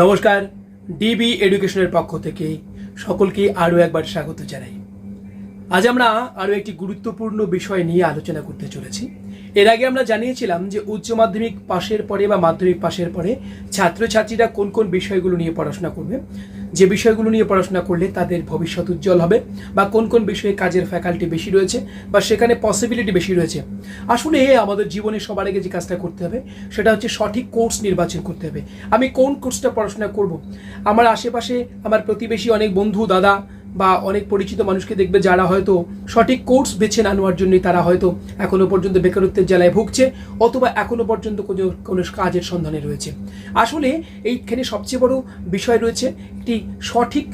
নমস্কার, ডিবি এডুকেশনের পক্ষ থেকে সকলকে আরও একবার স্বাগত জানাই। আজ আমরা আরও একটি গুরুত্বপূর্ণ বিষয় নিয়ে আলোচনা করতে চলেছি। এর আগে আমরা জানিয়েছিলাম যে উচ্চ মাধ্যমিক পাশের পরে বা মাধ্যমিক পাশের পরে ছাত্রছাত্রীরা কোন কোন বিষয়গুলো নিয়ে পড়াশোনা করবে, যে বিষয়গুলো নিয়ে পড়াশোনা করলে তাদের ভবিষ্যৎ উজ্জ্বল হবে, বা কোন কোন বিষয়ে কাজের ফ্যাকাল্টি বেশি রয়েছে বা সেখানে পসিবিলিটি বেশি রয়েছে। আসলে আমাদের জীবনে সবার আগে যে কাজটা করতে হবে সেটা হচ্ছে সঠিক কোর্স নির্বাচন করতে হবে। আমি কোন কোর্সটা পড়াশোনা করব। আমার আশেপাশে আমার প্রতিবেশী অনেক বন্ধু, দাদা বা অনেক পরিচিত মানুষকে দেখবে যারা হয়তো সঠিক কোর্স বেছে না নেওয়ার জন্যই তারা হয়তো এখনো পর্যন্ত বেকারত্বের জ্বালায় ভুগছে, অথবা এখনো পর্যন্ত কোনো কাজের সন্ধানে রয়েছে। আসলে এইখানে সবচেয়ে বড় বিষয় রয়েছে সঠিক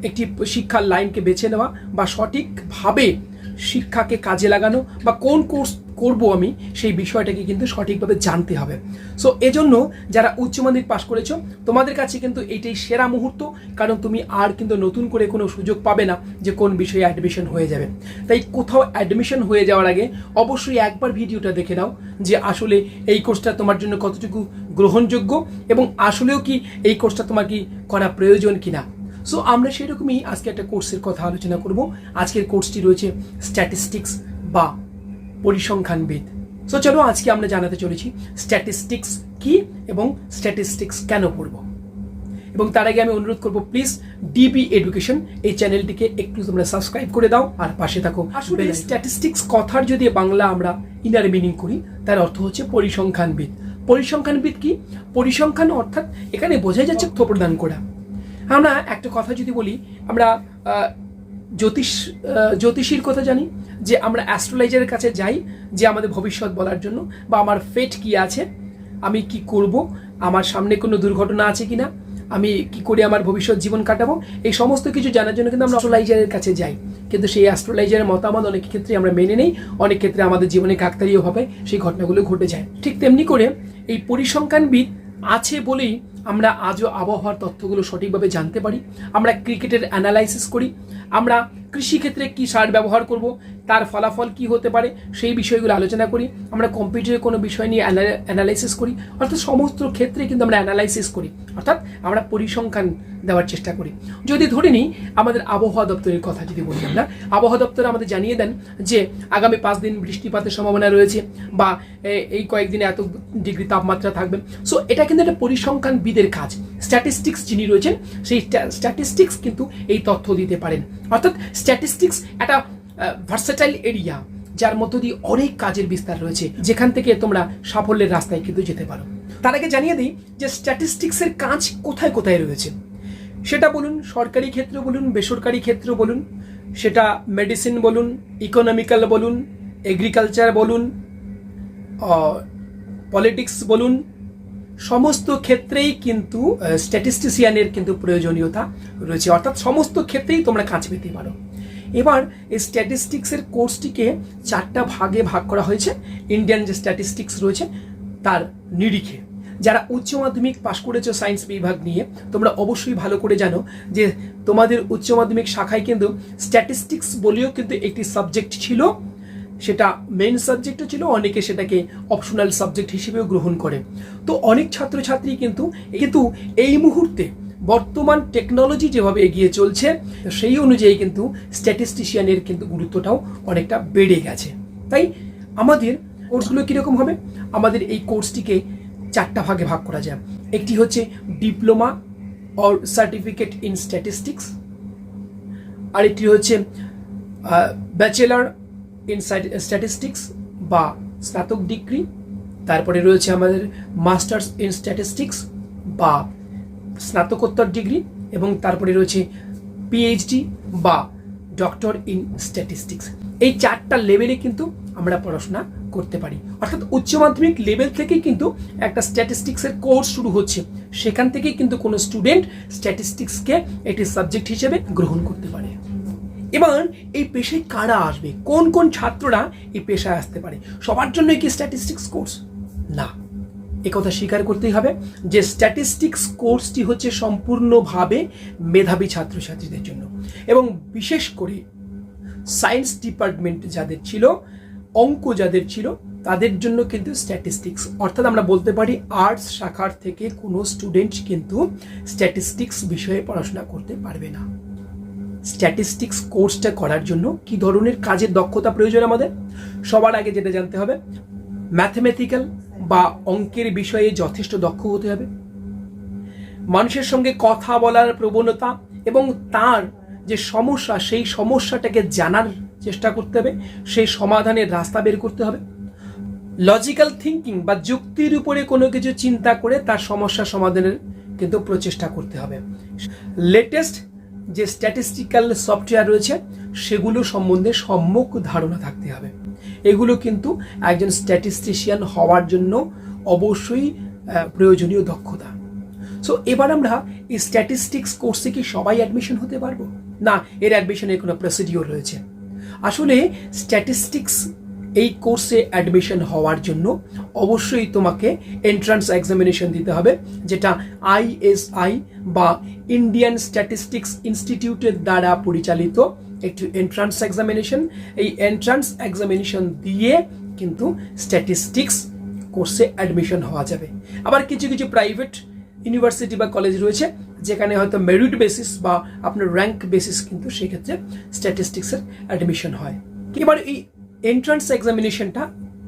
একটি শিক্ষার লাইনকে বেছে নেওয়া বা সঠিকভাবে শিক্ষাকে কাজে লাগানো, বা কোন কোর্স করব আমি সেই বিষয়টাকে কিন্তু সঠিকভাবে জানতে হবে। সো এজন্য যারা উচ্চ মাধ্যমিক পাশ করেছো তোমাদের কাছে কিন্তু এইটাই সেরা মুহূর্ত, কারণ তুমি আর কিন্তু নতুন করে কোনো সুযোগ পাবে না যে কোন বিষয়ে অ্যাডমিশন হয়ে যাবে। তাই কোথাও অ্যাডমিশন হয়ে যাওয়ার আগে অবশ্যই একবার ভিডিওটা দেখে নাও যে আসলে এই কোর্সটা তোমার জন্য কতটুকু গ্রহণযোগ্য এবং আসলেও কি এই কোর্সটা তোমার কি করা প্রয়োজন কিনা। সো আমরা সেরকমই আজকে একটা কোর্সের কথা আলোচনা করব। আজকের কোর্সটি রয়েছে স্ট্যাটিস্টিক্স বা পরিসংখ্যানবিদ। সো চলো আজকে আমরা জানাতে চলেছি স্ট্যাটিস্টিক্স কি এবং স্ট্যাটিস্টিক্স কেন পড়ব। এবং তার আগে আমি অনুরোধ করব, প্লিজ ডিবি এডুকেশন এই চ্যানেলটিকে একটু তোমরা সাবস্ক্রাইব করে দাও আর পাশে থাকো। আসলে স্ট্যাটিস্টিক্স কথার যদি বাংলা আমরা ইনার মিনিং করি তার অর্থ হচ্ছে পরিসংখ্যানবিদ। পরিসংখ্যানবিদ কি? পরিসংখ্যান অর্থাৎ এখানে বোঝাই যাচ্ছে তথ্য প্রদান করা। আমরা একটা কথা যদি বলি, আমরা জ্যোতিষীর কথা জানি যে আমরা অ্যাস্ট্রোলজারের কাছে যাই যে আমাদের ভবিষ্যৎ বলার জন্য, বা আমার ফেট কি আছে, আমি কি করব, আমার সামনে কোনো দুর্ঘটনা আছে কিনা, আমি কি করে আমার ভবিষ্যৎ জীবন কাটাবো, এই সমস্ত কিছু জানার জন্য কিন্তু আমরা অ্যাস্ট্রোলজারের কাছে যাই। কিন্তু সেই অ্যাস্ট্রোলজারের মতামত অনেক ক্ষেত্রে আমরা মেনে নেই, অনেক ক্ষেত্রে আমাদের জীবনে কাকতালীয়ভাবে সেই ঘটনাগুলো ঘটে যায়। ঠিক তেমনি করে এই পরিসংখ্যানবিদ আছে বলেই আমরা আজও আবহাওয়ার তথ্যগুলো সঠিকভাবে জানতে পারি, আমরা ক্রিকেটের অ্যানালাইসিস করি, আমরা কৃষিক্ষেত্রে কি সার ব্যবহার করব, তার ফলাফল কি হতে পারে সেই বিষয়গুলো আলোচনা করি, আমরা কম্পিউটারে কোনো বিষয় নিয়ে অ্যানালাইসিস করি, অর্থাৎ সমস্ত ক্ষেত্রে কিন্তু আমরা অ্যানালাইসিস করি, অর্থাৎ আমরা পরিসংখ্যান দেওয়ার চেষ্টা করি। যদি ধরে নিই আমাদের আবহাওয়া দপ্তরের কথা যদি বলি, আমরা আবহাওয়া দপ্তর আমাদের জানিয়ে দেন যে আগামী 5 দিন বৃষ্টিপাতের সম্ভাবনা রয়েছে, বা এই কয়েকদিনে এত ডিগ্রি তাপমাত্রা থাকবে। সো এটা কিন্তু একটা পরিসংখ্যানবিদের কাজ। স্ট্যাটিস্টিক্স যিনি রয়েছেন সেই স্ট্যাটিস্টিক্স কিন্তু এই তথ্য দিতে পারেন। অর্থাৎ স্ট্যাটিস্টিক্স একটা ভার্সেটাইল এরিয়া, যার মধ্য দিয়ে অনেক কাজের বিস্তার রয়েছে, যেখান থেকে তোমরা সাফল্যের রাস্তায় কিন্তু যেতে পারো। তার আগে জানিয়ে দিই যে স্ট্যাটিস্টিক্সের কাজ কোথায় কোথায় রয়েছে। সেটা বলুন সরকারি ক্ষেত্র বলুন, বেসরকারি ক্ষেত্র বলুন, সেটা মেডিসিন বলুন, ইকোনমিক্যাল বলুন, এগ্রিকালচার বলুন, পলিটিক্স বলুন, সমস্ত ক্ষেত্রেই কিন্তু স্ট্যাটিস্টিশিয়ানের কিন্তু প্রয়োজনীয়তা রয়েছে। অর্থাৎ সমস্ত ক্ষেত্রেই তোমরা কাজ পেতে পারো। এবার এই স্ট্যাটিস্টিক্সের কোর্সটিকে 4টা ভাগে ভাগ করা হয়েছে ইন্ডিয়ান যে স্ট্যাটিস্টিক্স রয়েছে তার নিরিখে। যারা উচ্চ মাধ্যমিক পাশ করেছো সায়েন্স বিভাগ নিয়ে, তোমরা অবশ্যই ভালো করে জানো যে তোমাদের উচ্চ মাধ্যমিক শাখায় কিন্তু স্ট্যাটিস্টিক্স বলেও কিন্তু একটি সাবজেক্ট ছিল, সেটা মেইন সাবজেক্টও ছিল, অনেকে সেটাকে অপশনাল সাবজেক্ট হিসেবেও গ্রহণ করে। তো অনেক ছাত্রছাত্রী কিন্তু এই মুহূর্তে বর্তমান টেকনোলজি যেভাবে এগিয়ে চলছে সেই অনুযায়ী কিন্তু স্ট্যাটিস্টিশিয়ানের কিন্তু গুরুত্বটাও অনেকটা বেড়ে গেছে। তাই আমাদের কোর্সগুলো কীরকম হবে, আমাদের এই কোর্সটিকে 4টা ভাগে ভাগ করা যায়। একটি হচ্ছে diploma or certificate in statistics, আরেকটি হচ্ছে ব্যাচেলার ইন স্ট্যাটিস্টিক্স বা স্নাতক ডিগ্রি, তারপরে রয়েছে আমাদের মাস্টার্স ইন স্ট্যাটিস্টিক্স বা স্নাতকোত্তর ডিগ্রি, এবং তারপরে রয়েছে পিএইচডি বা ডক্টর ইন স্ট্যাটিস্টিক্স। এই 4টা লেভেলে কিন্তু আমরা পড়াশোনা করতে পারি। অর্থাৎ উচ্চ মাধ্যমিক লেভেল থেকেই কিন্তু একটা স্ট্যাটিস্টিক্সের কোর্স শুরু হচ্ছে, সেখান থেকেই কিন্তু কোনো স্টুডেন্ট স্ট্যাটিস্টিক্সকে একটি সাবজেক্ট হিসেবে গ্রহণ করতে পারে। এবার এই পেশায় কারা আসবে, কোন কোন ছাত্ররা এই পেশায় আসতে পারে? সবার জন্য কি স্ট্যাটিস্টিক্স কোর্স? না, একথা স্বীকার করতেই হবে যে স্ট্যাটিস্টিক্স কোর্সটি হচ্ছে সম্পূর্ণভাবে মেধাবী ছাত্রছাত্রীদের জন্য, এবং বিশেষ করে সায়েন্স ডিপার্টমেন্ট যাদের ছিল, অঙ্ক যাদের ছিল, তাদের জন্য কিন্তু স্ট্যাটিস্টিক্স, অর্থাৎ আমরা বলতে পারি আর্টস শাখার থেকে কোনো স্টুডেন্ট কিন্তু স্ট্যাটিস্টিক্স বিষয়ে পড়াশোনা করতে পারবে না। স্ট্যাটিস্টিক্স কোর্সটা করার জন্য কি ধরনের কাজের দক্ষতা প্রয়োজন আমাদের? সবার আগে যেটা জানতে হবে, ম্যাথমেটিক্যাল বা অঙ্কের বিষয়ে যথেষ্ট দক্ষ হতে হবে। মানুষের সঙ্গে কথা বলার প্রবণতা এবং তার যে সমস্যা, সেই সমস্যাটাকে জানার চেষ্টা করতে হবে, সেই সমাধানের রাস্তা বের করতে হবে। লজিক্যাল থিঙ্কিং বা যুক্তির উপরে কোনো কিছু চিন্তা করে তার সমস্যা সমাধানের কিন্তু প্রচেষ্টা করতে হবে। লেটেস্ট যে স্ট্যাটিস্টিক্যাল সফটওয়্যার রয়েছে সেগুলো সম্বন্ধে সম্যক ধারণা থাকতে হবে। এগুলো কিন্তু একজন স্ট্যাটিস্টিশিয়ান হওয়ার জন্য অবশ্যই প্রয়োজনীয় দক্ষতা। সো এবার আমরা এই স্ট্যাটিস্টিক্স কোর্সে কি সবাই অ্যাডমিশন হতে পারবো? না, এর অ্যাডমিশনের কোনো প্রসিডিওর রয়েছে। আসলে স্ট্যাটিস্টিক্স এই কোর্সে অ্যাডমিশন হওয়ার জন্য অবশ্যই তোমাকে এন্ট্রান্স এক্সামিনেশন দিতে হবে, যেটা ISI বা ইন্ডিয়ান স্ট্যাটিস্টিক্স ইনস্টিটিউটের দ্বারা পরিচালিত একটি এন্ট্রান্স এক্সামিনেশন। এই এন্ট্রান্স এক্সামিনেশন দিয়ে কিন্তু স্ট্যাটিস্টিক্স কোর্সে অ্যাডমিশন হওয়া যাবে। আবার কিছু কিছু প্রাইভেট ইউনিভার্সিটি বা কলেজ রয়েছে যেখানে হয়তো মেরিট বেসিস বা আপনার র্যাঙ্ক বেসিস কিন্তু সেক্ষেত্রে স্ট্যাটিস্টিক্সের অ্যাডমিশন হয়। এবার এই এন্ট্রান্স এক্সামিনেশনটা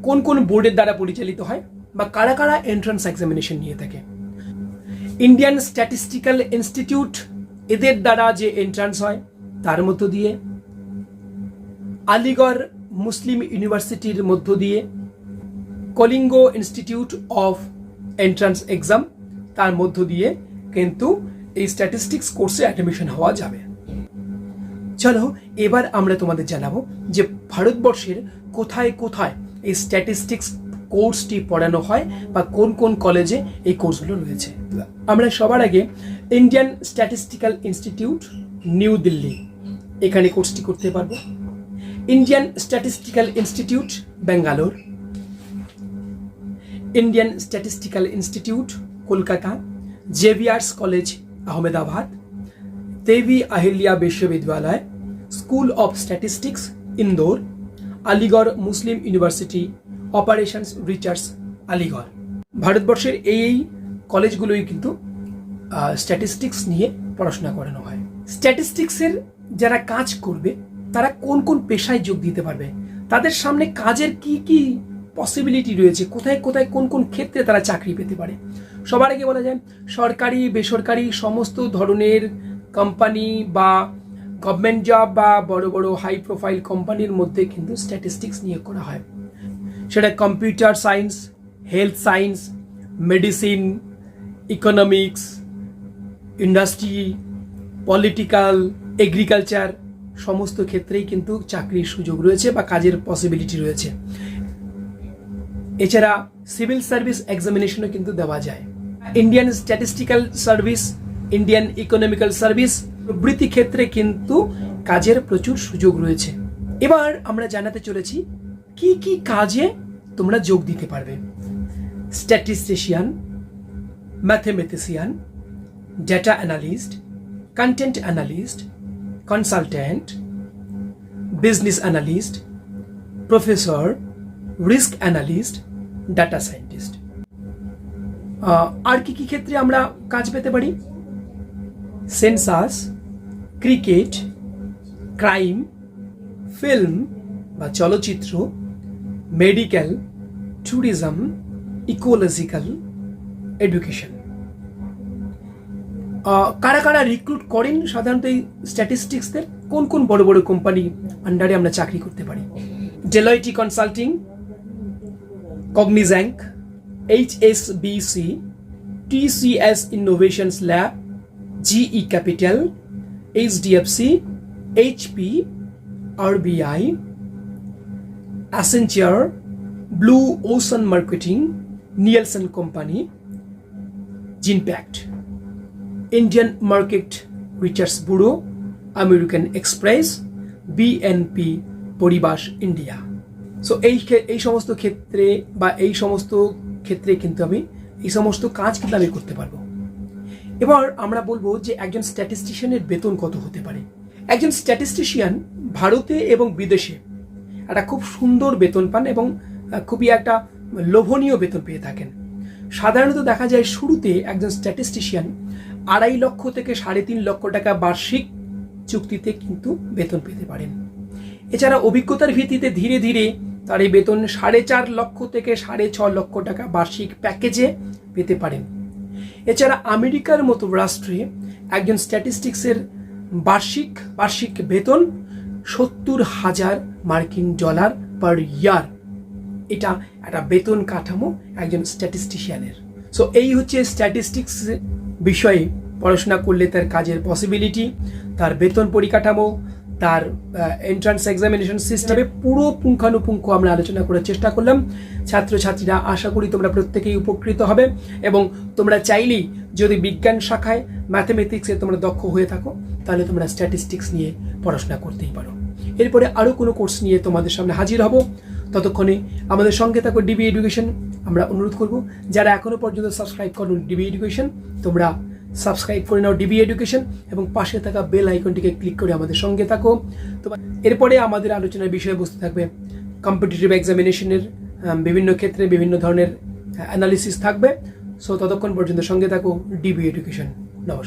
কোন কোন বোর্ডের দ্বারা পরিচালিত হয় বা কারা কারা এন্ট্রান্স এক্সামিনেশন নিয়ে থাকে? ইন্ডিয়ান স্ট্যাটিস্টিক্যাল ইনস্টিটিউট এদের দ্বারা যে এন্ট্রান্স হয় তার মধ্য দিয়ে, আলিগড় মুসলিম ইউনিভার্সিটির মধ্য দিয়ে, Kalinga institute of entrance exam তার মধ্য দিয়ে কিন্তু এই স্ট্যাটিস্টিক্স কোর্সে অ্যাডমিশন হওয়া যাবে। চলো এবার আমরা তোমাদের জানাবো যে ভারতবর্ষের কোথায় কোথায় এই স্ট্যাটিস্টিক্স কোর্সটি পড়ানো হয় বা কোন কোন কলেজে এই কোর্সগুলো রয়েছে। আমরা সবার আগে Indian statistical institute new Delhi, এখানে কোর্সটি করতে পারবো। Indian statistical institute Bangalore, Indian statistical institute Kolkata, Xavier's college Ahmedabad, Devi Ahilya বিশ্ববিদ্যালয়, school of statistics Indore, Aligarh Muslim university operations research Aligarh. ভারতবর্ষের এই কলেজগুলোই কিন্তু স্ট্যাটিস্টিক্স নিয়ে পড়াশোনা করানো হয়। স্ট্যাটিস্টিক্সের যারা কাজ করবে তারা কোন কোন পেশায় যোগ দিতে পারবে, তাদের সামনে কাজের কি কি পসিবিলিটি রয়েছে, কোথায় কোথায় কোন কোন ক্ষেত্রে তারা চাকরি পেতে পারে। সবার আগে বলা যায় সরকারি বেসরকারি সমস্ত ধরনের কোম্পানি বা গভর্নমেন্ট জব বা বড় বড় হাই প্রোফাইল কোম্পানির মধ্যে কিন্তু স্ট্যাটিস্টিক্স নিয়োগ করা হয়। সেটা computer science, health science, medicine, economics, industry, political, agriculture, সমস্ত ক্ষেত্রেই কিন্তু চাকরির সুযোগ রয়েছে বা কাজের পসিবিলিটি রয়েছে। এছাড়া সিভিল সার্ভিস এক্সামিনেশনও কিন্তু দেওয়া যায়। Indian statistical service, Indian economical service প্রভৃতি ক্ষেত্রে কিন্তু কাজের প্রচুর সুযোগ রয়েছে। এবার আমরা জানাতে চলেছি কি কি কাজে তোমরা যোগ দিতে পারবে। Statistician, mathematician, data analyst, content analyst, consultant, business analyst, professor, risk analyst, data scientist. আর কি কি ক্ষেত্রে আমরা কাজ পেতে পারি? সেন্সাস, ক্রিকেট, ক্রাইম, ফিল্ম বা চলচ্চিত্র, মেডিকেল, ট্যুরিজম, ইকোলজিক্যাল, এডুকেশন। কারা কারা রিক্রুট করেন সাধারণত এই স্ট্যাটিস্টিক্সদের? কোন কোন বড় বড় কোম্পানি আন্ডারে আমরা চাকরি করতে পারি? ডেলয়েটি consulting, কগনিজ্যাঙ্ক, HSBC, TCS Innovations Lab, GE Capital, HDFC, HP, RBI, Accenture, Blue Ocean Marketing, Nielsen Company, Genpact, Indian Market Research Bureau, American Express, BNP Paribas India. So এই সমস্ত ক্ষেত্রে বা এই সমস্ত ক্ষেত্রে কিন্তু আমি এই সমস্ত কাজ কিন্তু আমি করতে পারবো। এবার আমরা বলবো যে একজন স্ট্যাটিস্টিশিয়ানের বেতন কত হতে পারে। একজন স্ট্যাটিস্টিশিয়ান ভারতে এবং বিদেশে একটা খুব সুন্দর বেতন পান এবং খুবই একটা লোভনীয় বেতন পেয়ে থাকেন। সাধারণত দেখা যায় শুরুতে একজন স্ট্যাটিস্টিশিয়ান 2.5 লক্ষ থেকে 3.5 লক্ষ টাকা বার্ষিক চুক্তিতে কিন্তু বেতন পেতে পারেন। এছাড়া অভিজ্ঞতার ভিত্তিতে ধীরে ধীরে তার এই বেতন 4.5 লক্ষ থেকে 6.5 লক্ষ টাকা বার্ষিক প্যাকেজে পেতে পারেন। এছাড়া আমেরিকার মতো রাষ্ট্রে একজন স্ট্যাটিস্টিক্সের বার্ষিক বেতন $70,000 মার্কিন ডলার পার ইয়ার। এটা একটা বেতন কাঠামো একজন স্ট্যাটিস্টিশিয়ানের। সো এই হচ্ছে স্ট্যাটিস্টিক্স বিষয়ে পড়াশোনা করলে তার কাজের পসিবিলিটি, তার বেতন পরিকাঠামো, তার এন্ট্রান্স এক্সামিনেশন সিস্টেমে পুরো পুঙ্খানুপুঙ্খ আমরা আলোচনা করার চেষ্টা করলাম। ছাত্রছাত্রীরা আশা করি তোমরা প্রত্যেকেই উপকৃত হবে এবং তোমরা চাইলেই যদি বিজ্ঞান শাখায় ম্যাথমেটিক্সে তোমরা দক্ষ হয়ে থাকো তাহলে তোমরা স্ট্যাটিস্টিক্স নিয়ে পড়াশোনা করতেই পারো। এরপরে আরও কোনো কোর্স নিয়ে তোমাদের সামনে হাজির হব। ততক্ষণে আমাদের সঙ্গে থাকো ডিবি এডুকেশন। আমরা অনুরোধ করব যারা এখনো পর্যন্ত সাবস্ক্রাইব করো ডিবি এডুকেশন, তোমরা সাবস্ক্রাইব করে নাও ডিবি এডুকেশন এবং পাশে থাকা বেল আইকনটিকে ক্লিক করে আমাদের সঙ্গে থাকো। এরপরে আমাদের আলোচনার বিষয়বস্তু থাকবে কম্পিটিটিভ এক্সামিনেশনের বিভিন্ন ক্ষেত্রে বিভিন্ন ধরনের অ্যানালিসিস থাকবে। সো ততক্ষণ পর্যন্ত সঙ্গে থাকো ডিবি এডুকেশন। নমস্কার।